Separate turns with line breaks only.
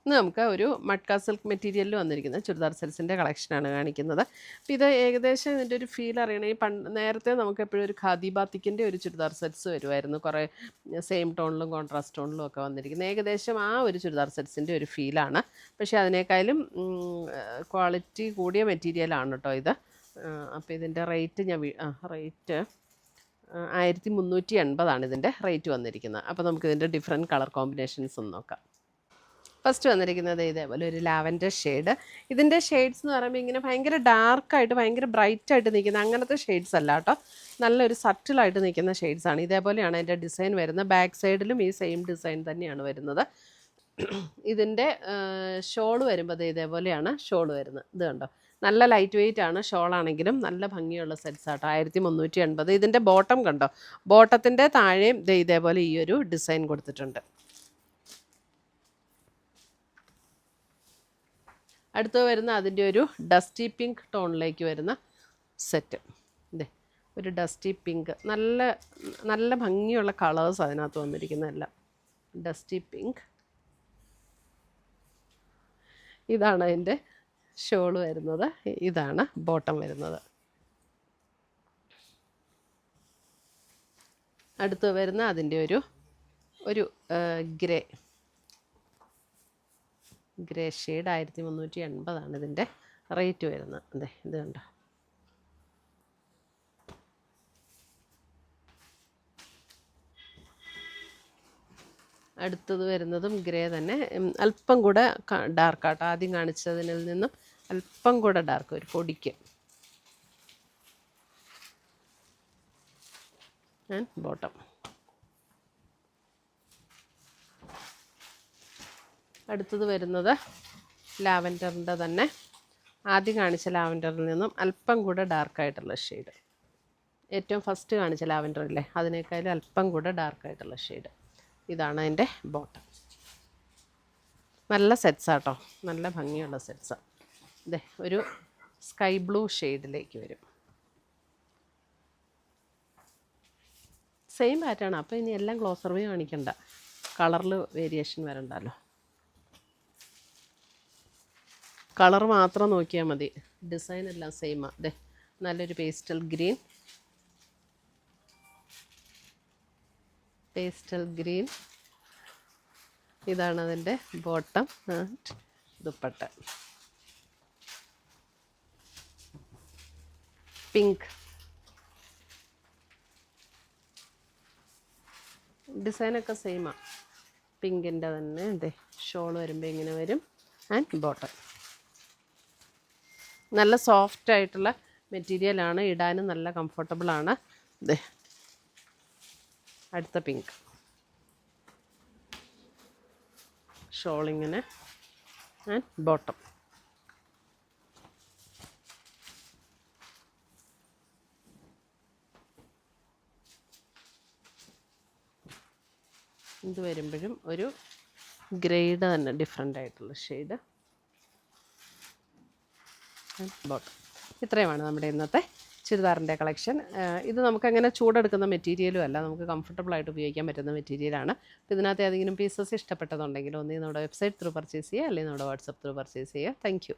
ഇന്ന് നമുക്ക് ഒരു മട്ക സിൽക്ക് മെറ്റീരിയലിൽ വന്നിരിക്കുന്ന ചുരിദാർ സെറ്റ്സിൻ്റെ കളക്ഷനാണ് കാണിക്കുന്നത്. അപ്പോൾ ഇത് ഏകദേശം ഇതിൻ്റെ ഒരു ഫീൽ അറിയണേ, നേരത്തെ നമുക്ക് എപ്പോഴും ഒരു ഖാദി ബാത്തിക്കിൻ്റെ ഒരു ചുരിദാർ സെറ്റ്സ് വരുമായിരുന്നു, കുറേ സെയിം ടോണിലും കോൺട്രാസ്റ്റ് ടോണിലും ഒക്കെ വന്നിരിക്കുന്നത്. ഏകദേശം ആ ഒരു ചുരിദാർ സെറ്റ്സിൻ്റെ ഒരു ഫീലാണ്. പക്ഷേ അതിനേക്കാളും ക്വാളിറ്റി കൂടിയ മെറ്റീരിയലാണ് കേട്ടോ ഇത്. അപ്പോൾ ഇതിൻ്റെ റേറ്റ് റേറ്റ് 1380 ഇതിൻ്റെ റേറ്റ് വന്നിരിക്കുന്നത്. അപ്പോൾ നമുക്കിതിൻ്റെ ഡിഫറെൻറ്റ് കളർ കോമ്പിനേഷൻസ് ഒന്ന് നോക്കാം. ഫസ്റ്റ് വന്നിരിക്കുന്നത് ഇതേപോലെ ഒരു ലാവൻഡർ ഷെയ്ഡ്. ഇതിൻ്റെ ഷെയ്ഡ്സ് എന്ന് പറയുമ്പോൾ ഇങ്ങനെ ഭയങ്കര ഡാർക്കായിട്ട് ഭയങ്കര ബ്രൈറ്റായിട്ട് നിൽക്കുന്ന അങ്ങനത്തെ ഷെയ്ഡ്സ് അല്ല കേട്ടോ, നല്ലൊരു സട്ടിലായിട്ട് നിൽക്കുന്ന ഷെയ്ഡ്സാണ്. ഇതേപോലെയാണ് അതിൻ്റെ ഡിസൈൻ വരുന്നത്. ബാക്ക് സൈഡിലും ഈ സെയിം ഡിസൈൻ തന്നെയാണ് വരുന്നത്. ഇതിൻ്റെ ഷോൾ വരുമ്പോൾ ഇതേപോലെയാണ് ഷോൾ വരുന്നത്. ഇത് കണ്ടോ, നല്ല ലൈറ്റ് വെയിറ്റ് ആണ്. ഷോളാണെങ്കിലും നല്ല ഭംഗിയുള്ള സെറ്റ്സ് ആട്ടോ. 1380. ഇതിൻ്റെ ബോട്ടം കണ്ടോ, ബോട്ടത്തിൻ്റെ താഴെയും ഇതേപോലെ ഈ ഒരു ഡിസൈൻ കൊടുത്തിട്ടുണ്ട്. അടുത്ത് വരുന്ന അതിൻ്റെ ഒരു ഡസ്റ്റി പിങ്ക് ടോണിലേക്ക് വരുന്ന സെറ്റ്. ഇതേ ഒരു ഡസ്റ്റി പിങ്ക്, നല്ല നല്ല ഭംഗിയുള്ള കളേഴ്സ് അതിനകത്ത് വന്നിരിക്കുന്നതെല്ലാം. Dusty pink. ഇതാണ് അതിൻ്റെ ഷോള് വരുന്നത്, ഇതാണ് ബോട്ടം വരുന്നത്. അടുത്ത് വരുന്ന അതിൻ്റെ ഒരു ഗ്രേ ഷെയ്ഡ്. 1380 ഇതിൻ്റെ റേറ്റ് വരുന്നത്. അതെ, ഇത് കണ്ടോ. അടുത്തത് വരുന്നതും ഗ്രേ തന്നെ, അല്പം കൂടെ ഡാർക്കാട്ടോ. ആദ്യം കാണിച്ചതിൽ നിന്നും അല്പം കൂടെ ഡാർക്ക്, ഒരു പൊടിക്ക്. And bottom. അടുത്തത് വരുന്നത് ലാവൻഡറിൻ്റെ തന്നെ, ആദ്യം കാണിച്ച ലാവൻഡറിൽ നിന്നും അല്പം കൂടെ ഡാർക്കായിട്ടുള്ള ഷെയ്ഡ്. ഏറ്റവും ഫസ്റ്റ് കാണിച്ച ലാവൻഡറില്ലേ, അതിനേക്കാളും അല്പം കൂടെ ഡാർക്കായിട്ടുള്ള ഷെയ്ഡ്. ഇതാണ് അതിൻ്റെ ബോട്ടം. നല്ല സെറ്റ്സാട്ടോ, നല്ല ഭംഗിയുള്ള സെറ്റ്സാണ്. ഇതേ ഒരു സ്കൈ ബ്ലൂ ഷെയ്ഡിലേക്ക് വരും. Same pattern. അപ്പോൾ ഇനി എല്ലാം ക്ലോസർ വ്യൂ കാണിക്കണ്ട, കളറിൽ വേരിയേഷൻ വരണ്ടല്ലോ. കളർ മാത്രം നോക്കിയാൽ മതി, ഡിസൈൻ എല്ലാം സെയിമാണ്. അതെ, നല്ലൊരു പേസ്റ്റൽ ഗ്രീൻ. ഇതാണ് അതിൻ്റെ ബോട്ടം ആൻഡ് ദുപ്പട്ട. പിങ്ക് ഡിസൈനൊക്കെ സെയിമാണ്, പിങ്കിൻ്റെ തന്നെ. അതെ, ഷോൾ വരുമ്പോൾ ഇങ്ങനെ വരും ആൻഡ് ബോട്ടം. നല്ല സോഫ്റ്റ് ആയിട്ടുള്ള മെറ്റീരിയലാണ്, ഇടാനും നല്ല കംഫർട്ടബിളാണ്. ഇതേ അടുത്ത പിങ്ക്. ഷോളിങ്ങനെ and bottom. ഇത് വരുമ്പോഴും ഒരു ഗ്രേഡ് തന്നെ, ഡിഫറെൻ്റ് ആയിട്ടുള്ള ഷെയ്ഡ്. ബോട്ടം. ഇത്രയുമാണ് നമ്മുടെ ഇന്നത്തെ ചുരിദാറിൻ്റെ കളക്ഷൻ. ഇത് നമുക്കങ്ങനെ ചൂടെടുക്കുന്ന മെറ്റീരിയലും അല്ല, നമുക്ക് കംഫർട്ടബിളായിട്ട് ഉപയോഗിക്കാൻ പറ്റുന്ന മെറ്റീരിയലാണ്. അപ്പോൾ ഇതിനകത്ത് ഏതെങ്കിലും പീസസ് ഇഷ്ടപ്പെട്ടതുണ്ടെങ്കിൽ ഒന്നീ നമ്മുടെ വെബ്സൈറ്റ് ത്രൂ പർച്ചേസ് ചെയ്യുക, അല്ലെങ്കിൽ നമ്മുടെ വാട്സപ്പ് ത്രൂ പർച്ചേസ് ചെയ്യുക. Thank you.